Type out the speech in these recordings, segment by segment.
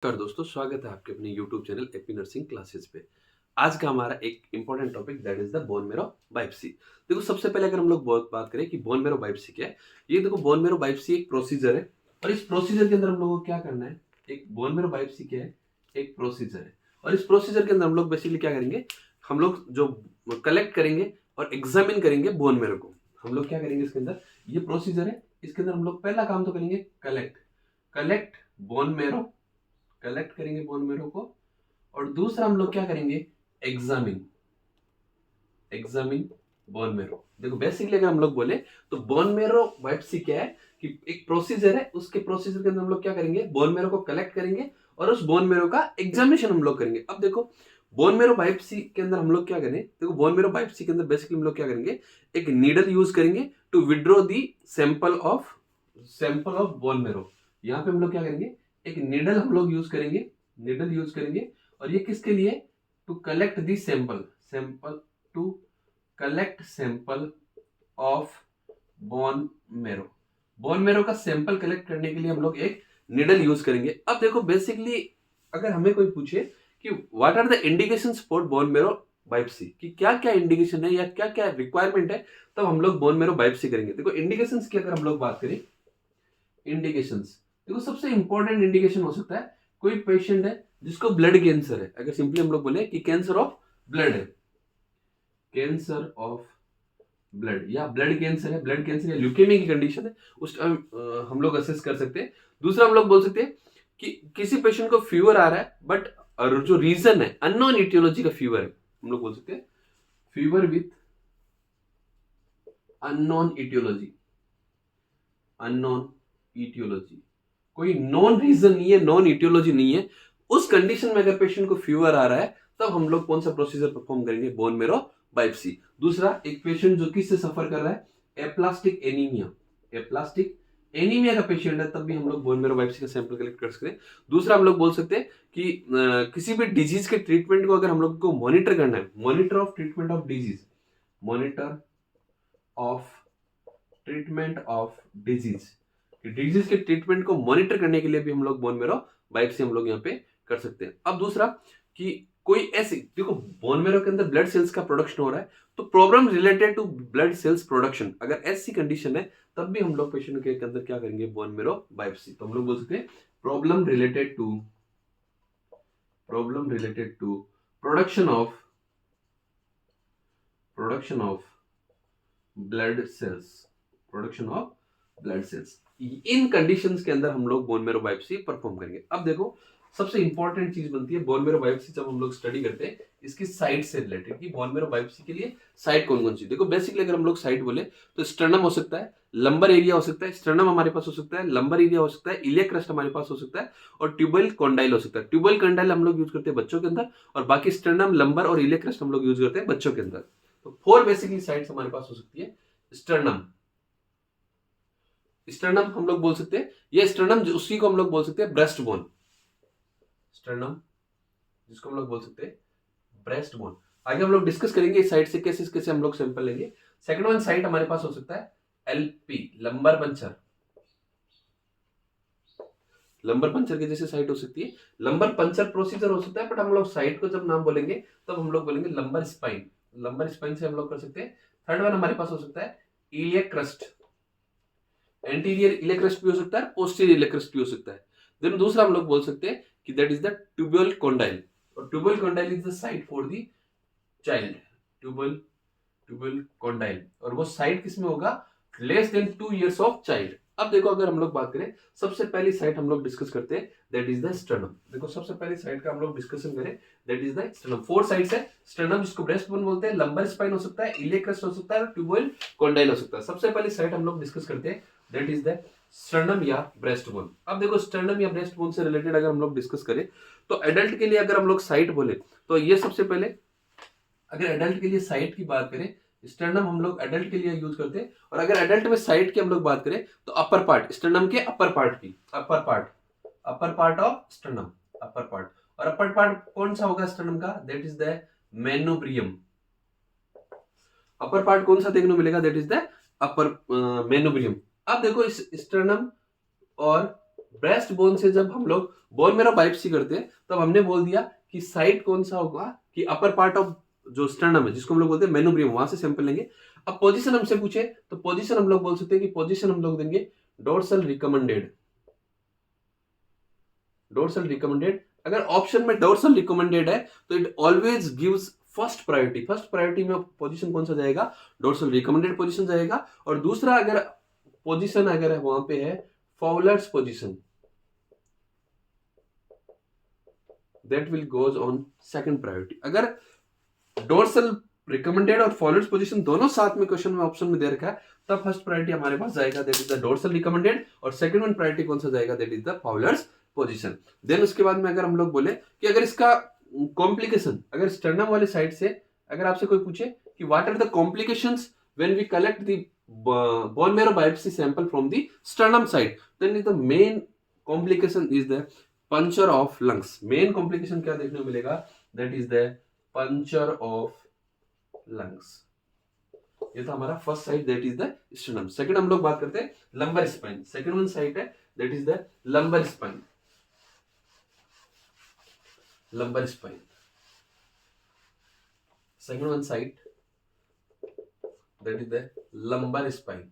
नमस्कार दोस्तों, स्वागत है आपके अपने YouTube channel AP nursing classes पे। आज का हमारा एक important topic that is the bone marrow biopsy. देखो, सबसे पहले अगर हम लोग बहुत बात करें कि बोन मैरो बायोप्सी क्या है, ये देखो बोन मैरो बायोप्सी एक प्रोसीजर है और इस प्रोसीजर के अंदर हम लोगों को क्या करना है। एक बोन मैरो बायोप्सी क्या है, एक प्रोसीजर है और इस प्रोसीजर के अंदर हम लोग बेसिकली क्या करेंगे, हम लोग जो कलेक्ट करेंगे और एग्जामिन करेंगे बोन मैरो को। हम लोग क्या करेंगे इसके अंदर, ये प्रोसीजर है, इसके अंदर हम लोग पहला काम तो करेंगे collect collect bone marrow, collect करेंगे बोन मैरो को। और दूसरा हम लोग क्या करेंगे, एग्जामिन एग्जामिन बोन मैरो। देखो बेसिकली अगर हम लोग बोले तो बोन मैरो बायोप्सी क्या है कि एक प्रोसीजर है, उसके प्रोसीजर के अंदर हम लोग क्या करेंगे, बोन मैरो को कलेक्ट करेंगे और उस बोन मैरो का एग्जामिनेशन हम लोग करेंगे। अब देखो बोन मैरो बायोप्सी के अंदर हम लोग क्या करें, देखो बोन मैरो बायोप्सी के अंदर बेसिकली हम लोग क्या करेंगे, एक नीडल यूज करेंगे to withdraw the sample of bone marrow. यहाँ पे हम लोग क्या करेंगे, एक नीडल हम लोग यूज करेंगे, नीडल यूज करेंगे और ये किसके लिए, to collect the sample to collect sample of bone marrow. Bone marrow का सैंपल कलेक्ट करने के लिए हम लोग एक निडल यूज करेंगे। अब देखो बेसिकली अगर हमें कोई पूछे कि what are the indications for bone marrow biopsy, कि क्या क्या इंडिकेशन है या क्या क्या रिक्वायरमेंट है, तब हम लोग बोन मैरो बायोप्सी करेंगे। देखो इंडिकेशंस की अगर हम लोग बात करें, इंडिकेशंस देखो सबसे इंपॉर्टेंट इंडिकेशन हो सकता है, कोई पेशेंट है जिसको ब्लड कैंसर है, अगर सिंपली हम लोग बोले कि कैंसर ऑफ ब्लड है, कैंसर ऑफ ब्लड या ब्लड कैंसर है, ब्लड कैंसर या ल्यूकेमिया की कंडीशन है, उस टाइम हम लोग असेस कर सकते हैं। दूसरा हम लोग बोल सकते हैं कि किसी पेशेंट को फीवर आ रहा है बट जो रीजन है अननोन इटियोलॉजी का फीवर है, हम लोग बोल सकते हैं fever with unknown aetiology, unknown aetiology, कोई नॉन रीजन नहीं है, नॉन इटियोलॉजी नहीं है, उस कंडीशन में अगर पेशेंट को फीवर आ रहा है तब हम लोग कौन सा प्रोसीजर परफॉर्म करेंगे, बोन मैरो बायोप्सी। दूसरा, एक पेशेंट जो किससे सफर कर रहा है, एप्लास्टिक एनीमिया, एप्लास्टिक एनीमिया का पेशेंट है, तब भी हम लोग बोन मैरो बायोप्सी का सैंपल कलेक्ट कर सकते हैं। दूसरा हम लोग बोल सकते हैं कि किसी भी डिजीज के ट्रीटमेंट को अगर हम लोग को मॉनिटर करना है, monitor of treatment of disease, monitor of treatment of disease, disease के ट्रीटमेंट को मॉनिटर करने के लिए भी हम लोग बोन मैरो बायोप्सी हम लोग यहाँ पे कर सकते हैं। अब दूसरा कि कोई ऐसी, देखो बोन मैरो के अंदर ब्लड सेल्स का प्रोडक्शन हो रहा है, तो problem related to blood cells production, अगर ऐसी कंडीशन है तब भी हम लोग पेशेंट के अंदर क्या करेंगे, बोन मैरो बायोप्सी। तो हम लोग बोल सकते हैं problem related to production of blood cells, production of blood cells, इन कंडीशंस के अंदर हम लोग बोन मैरो बायोप्सी परफॉर्म करेंगे। अब देखो सबसे इंपॉर्टेंट चीज बनती है बोन मैरो बायोप्सी, जब हम लोग स्टडी करते हैं इसकी साइट से रिलेटेड, कि बोन मैरो बायोप्सी के लिए साइट कौन कौन सी। देखो बेसिकली अगर हम लोग साइट बोले तो स्टर्नम हो सकता है, लंबर एरिया हो सकता है, स्टर्नम हमारे पास हो सकता है, लंबर एरिया हो सकता है, इलियक क्रस्ट हमारे पास हो सकता है और ट्यूबल कॉन्डाइल हो सकता है। ट्यूबल कॉन्डाइल हम लोग यूज करते हैं बच्चों के अंदर और बाकी स्टर्नम, लंबर और इलियक क्रस्ट हम लोग यूज करते हैं बच्चों के अंदर। तो 4 बेसिकली साइट्स हमारे पास हो सकती है। स्टर्नम, स्टर्नम हम लोग बोल सकते हैं, ये स्टर्नम उसी को हम लोग बोल सकते हैं ब्रेस्ट बोन, स्टर्नम जिसको हम लोग बोल सकते हैं ब्रेस्ट बोन। आगे हम लोग डिस्कस करेंगे इस साइड से कैसे कैसे हम लोग सैंपल लेंगे। सेकंड वन साइट हमारे पास हो सकता है LP, lumbar puncture, lumbar puncture की जैसे साइट हो सकती है, लंबर पंचर प्रोसीजर हो सकता है, बट हम लोग साइट को जब नाम बोलेंगे तब हम लोग बोलेंगे लंबर स्पाइन, लंबर स्पाइन से हम लोग कर सकते हैं। थर्ड वन हमारे पास हो सकता है iliac crust, anterior iliac crust भी हो सकता है, पोस्टीरियर इलियक क्रस्ट भी हो सकता है। देन दूसरा हम लोग बोल सकते हैं कि that is the tibial condyle, और tibial condyle is the site for the child, tibial condyle, और वो साइट किसमें होगा, less than 2 years of child. अब देखो अगर हम लोग बात करें, सबसे पहली साइट हम लोग डिस्कस करते हैं दैट इज द स्टर्नम। देखो सबसे पहली साइट का हम लोग डिस्कशन करें that is the sternum. 4 sites है स्टर्नम, जिसको ब्रेस्ट बोन बोलते हैं, लंबर स्पाइन हो सकता है, इलियक क्रस्ट हो सकता है, ट्यूबुल कॉन्डाइल हो सकता है। सबसे पहली साइट हम लोग डिस्कस करते हैं दैट इज द स्टर्नम या ब्रेस्ट बोन। अब देखो स्टर्नम या ब्रेस्ट बोन से रिलेटेड अगर हम लोग डिस्कस करें तो एडल्ट के लिए अगर हम लोग साइट बोले तो ये सबसे पहले, अगर एडल्ट के लिए साइट की बात करें, स्टर्नम हम लोग एडल्ट के लिए यूज करते हैं। और अगर एडल्ट में साइट की हम लोग बात करें तो अपर पार्ट, स्टर्नम के अपर पार्ट की, upper part of sternum, upper part. और अपर पार्ट कौन सा होगा स्टर्नम का, that is the manubrium. Upper part कौन सा देखने को मिलेगा, that is the upper manubrium. अब देखो इस स्टर्नम और ब्रेस्ट बोन से जब हम लोग बोन मेरो बायोप्सी करते हैं तब हमने बोल दिया कि साइट कौन सा होगा, कि अपर पार्ट ऑफ जो स्टर्नम है जिसको हम लोग बोलते हैं मेनुब्रियम, वहां से सैंपल लेंगे। अब पोजीशन हमसे पूछे तो पोजीशन हम लोग बोल सकते हैं कि पोजीशन हम लोग देंगे डोर्सल रिकमेंडेड, डोर्सल रिकमेंडेड। अगर ऑप्शन में डोर्सल रिकमेंडेड है तो it always gives first priority, first priority में पोजीशन कौन सा जाएगा, डोर्सल रिकमेंडेड पोजीशन जाएगा। और दूसरा अगर पोजीशन अगर है वहां पे है Fowler's position, that will goes on second priority. अगर डोर्सल रिकमेंडेड और फॉलोअर्स पोजीशन दोनों साथ में क्वेश्चन में ऑप्शन में दे रखा है तब फर्स्ट प्रायोरिटी हमारे पास जाएगा, that is the dorsal recumbent, और सेकंड वन प्रायोरिटी कौन सा जाएगा, that is the Fowler's position. Then उसके बाद में अगर हम लोग बोले कि अगर इसका कॉम्प्लिकेशन, अगर स्टर्नम वाले साइड से अगर आपसे कोई पूछे कि what are the complications when we collect the bone marrow biopsy sample from the sternum side, then the main complication is the puncture of lungs. Main complication क्या देखने को मिलेगा, that is the puncture of lungs. ये था हमारा first side, that is the sternum. Second हम लोग बात करते हैं lumbar spine. Second one side है that is the lumbar spine, lumbar spine. Second one side that is the lumbar spine.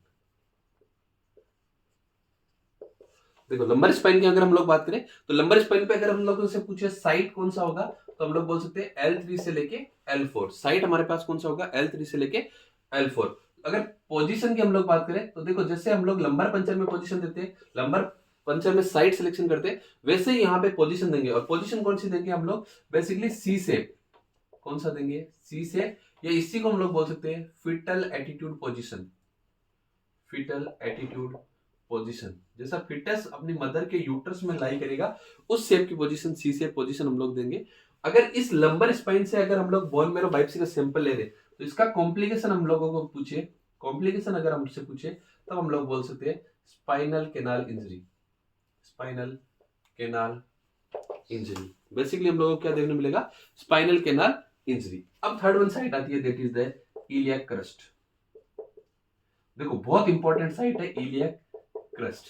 देखो लंबर स्पाइन की अगर हम लोग बात करें तो लंबर स्पाइन पे अगर हम लोग से पूछे साइट कौन सा होगा तो हम लोग बोल सकते हैं L3 से लेके L4। साइट हमारे पास कौन सा होगा, L3 से लेके L4। अगर पोजीशन की हम लोग बात करें तो देखो जैसे हम लोग लंबर पंचर में पोजीशन देते हैं, लंबर पंचर में साइट सिलेक्शन करते हैं, वैसे ही यहाँ पे पोजीशन देंगे। और पोजीशन कौन सी देंगे हम लोग, बेसिकली सी से, कौन सा देंगे, सी से, या इसी को हम लोग बोल सकते हैं foetal attitude position, foetal attitude position. जैसा फिटस अपनी मदर के यूट्रस में लाई करेगा उस शेप की पोजीशन, सी शेप पोजीशन हम लोग देंगे। अगर इस लंबर स्पाइन से अगर हम लोग बोन मैरो बायोप्सी का सैंपल ले रहे तो इसका कॉम्प्लिकेशन हम लोगों को पूछे, कॉम्प्लिकेशन अगर हमसे पूछे तब हम लोग बोल सकते हैं spinal canal injury, spinal canal injury. Basically हम लोगों को क्या देखने मिलेगा, स्पाइनल कैनाल इंजरी। अब थर्ड वन साइट आती है that is the iliac crust. देखो बहुत इंपॉर्टेंट साइट है इलियक क्रस्ट।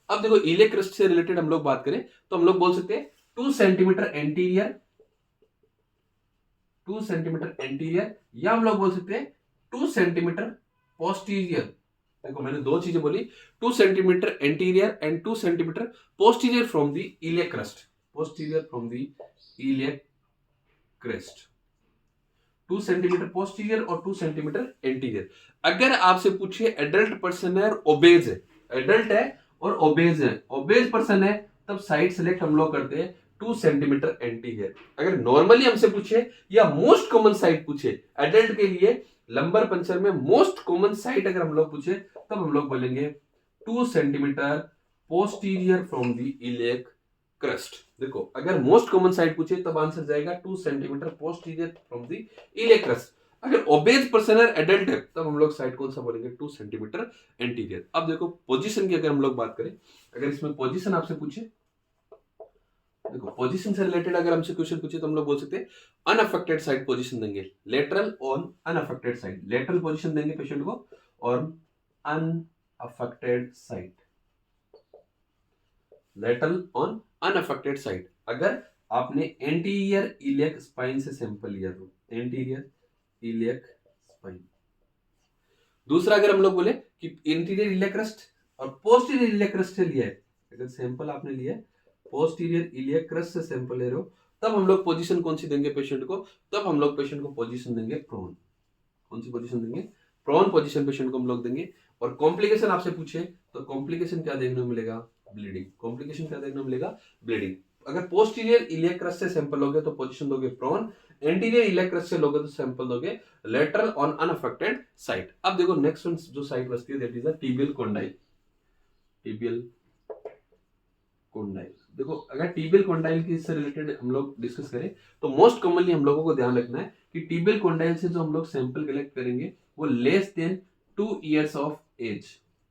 अब देखो इलियक क्रस्ट से रिलेटेड हम लोग बात करें तो हम लोग बोल सकते हैं 2 सेंटीमीटर एंटीरियर, 2 सेंटीमीटर एंटीरियर, या हम लोग बोल सकते हैं 2 सेंटीमीटर पोस्टीरियर। देखो मैंने दो चीजें बोली, 2 centimetre anterior and 2 centimetre posterior from the iliac crust, posterior from the iliac crust, 2 centimetre posterior और 2 सेंटीमीटर एंटीरियर। अगर आपसे पूछे एडल्ट पर्सन है और ओबेज है, एडल्ट है और ओबेज है, ओबेज पर्सन है, तब साइड सेलेक्ट हम लोग करते हैं 2 सेंटीमीटर एंटीरियर। अगर नॉर्मली हमसे पूछे या मोस्ट कॉमन साइड पूछे एडल्ट के लिए लंबर पंचर में मोस्ट कॉमन साइड अगर हम लोग पूछे तब हम लोग बोलेंगे 2 centimetre posterior from the iliac crust. देखो अगर मोस्ट कॉमन साइड पूछे तब आंसर जाएगा 2 centimetre posterior from the iliac crust. अगर ओबेज पर्सन है एडल्ट है तब हम लोग साइड कौन सा बोलेंगे, 2 सेंटीमीटर एंटीरियर। अब देखो पोजीशन की अगर हम लोग बात करें, अगर इसमें पोजीशन आपसे पूछे, देखो पोजीशन से रिलेटेड अगर हमसे क्वेश्चन पूछे तो हम लोग बोल सकते हैं अनअफेक्टेड साइड पोजीशन देंगे, lateral on unaffected side, lateral position देंगे पेशेंट को और unaffected side, lateral on unaffected side. अगर आपने एंटीरियर इलियक स्पाइन से सैंपल लिया तो एंटीरियर इलियक स्पाइन। दूसरा अगर हम लोग बोले कि इंटीरियर इलियक क्रस्ट और पोस्टीरियर इलियक क्रस्ट से लिया है, अगर सैंपल आपने लिया है पोस्टीरियर इलियक क्रस्ट से सैंपल ले रहे हो तब हम लोग पोजीशन कौन सी देंगे पेशेंट को, तब हम लोग पेशेंट को पोजीशन देंगे प्रोन। कौन सी पोजीशन देंगे, प्रोन पोजीशन पेशेंट को हम लोग देंगे। और कॉम्प्लिकेशन आपसे पूछे तो कॉम्प्लिकेशन क्या देखने को मिलेगा, ब्लीडिंग। कॉम्प्लिकेशन क्या देखने को मिलेगा, ब्लीडिंग। अगर पोस्टीरियर इलियक क्रस्ट से सैंपल लोगे तो पोजीशन दोगे प्रोन, एंटीरियर इलियक क्रस्ट से लोगे तो सैंपल दोगे लेटरल ऑन अनअफेक्टेड साइड। अब देखो नेक्स्ट वन जो साइड बचती है that is the tibial condyle, tibial condyle. देखो अगर टिबियल कोंडाइल की से रिलेटेड हम लोग डिस्कस करें तो मोस्ट कॉमनली हम लोगों को ध्यान रखना है कि टिबियल कोंडाइल से जो हम लोग सैंपल कलेक्ट करेंगे वो less than 2 years of age,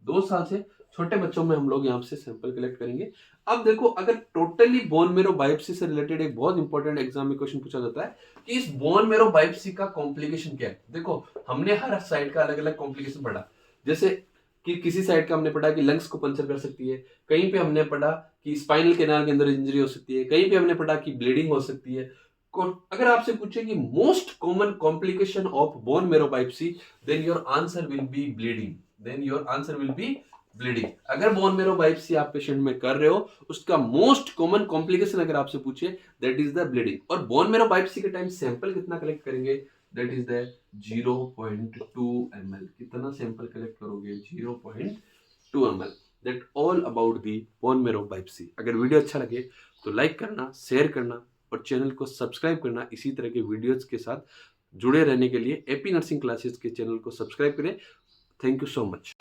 2 साल से छोटे बच्चों में हम लोग यहाँ से सैंपल कलेक्ट करेंगे। अब देखो अगर टोटली बोन मैरो बायोप्सी से रिलेटेड एक बहुत इंपॉर्टेंट एग्जाम में क्वेश्चन पूछा जाता है कि इस बोन मैरो बायोप्सी का कॉम्प्लिकेशन क्या है। देखो हमने हर साइड का अलग अलग कॉम्प्लिकेशन पढ़ा, जैसे कि किसी साइड का हमने पढ़ा कि लंग्स को पंचर कर सकती है, कहीं पे हमने पढ़ा कि स्पाइनल कैनाल के अंदर इंजरी हो सकती है, कहीं पे हमने पढ़ा कि ब्लीडिंग हो सकती है। अगर आपसे पूछे कि most common complication of bone marrow biopsy, then your answer will be bleeding, then your answer will be bleeding. अगर बोन मेरो बायोप्सी आप पेशेंट में कर रहे हो, उसका मोस्ट कॉमन कॉम्प्लिकेशन अगर आपसे पूछे दैट इज द ब्लीडिंग। और बोन मेरो बायोप्सी के टाइम सैंपल कितना कलेक्ट करेंगे, दैट इज द 0.2 ml। कितना सैंपल कलेक्ट करोगे, 0.2 ml। That all about the bone marrow biopsy. अगर वीडियो अच्छा लगे तो लाइक करना, शेयर करना और चैनल को सब्सक्राइब करना। इसी तरह के वीडियोज के साथ जुड़े रहने के लिए एपी नर्सिंग क्लासेस के चैनल को सब्सक्राइब करें। Thank you so much.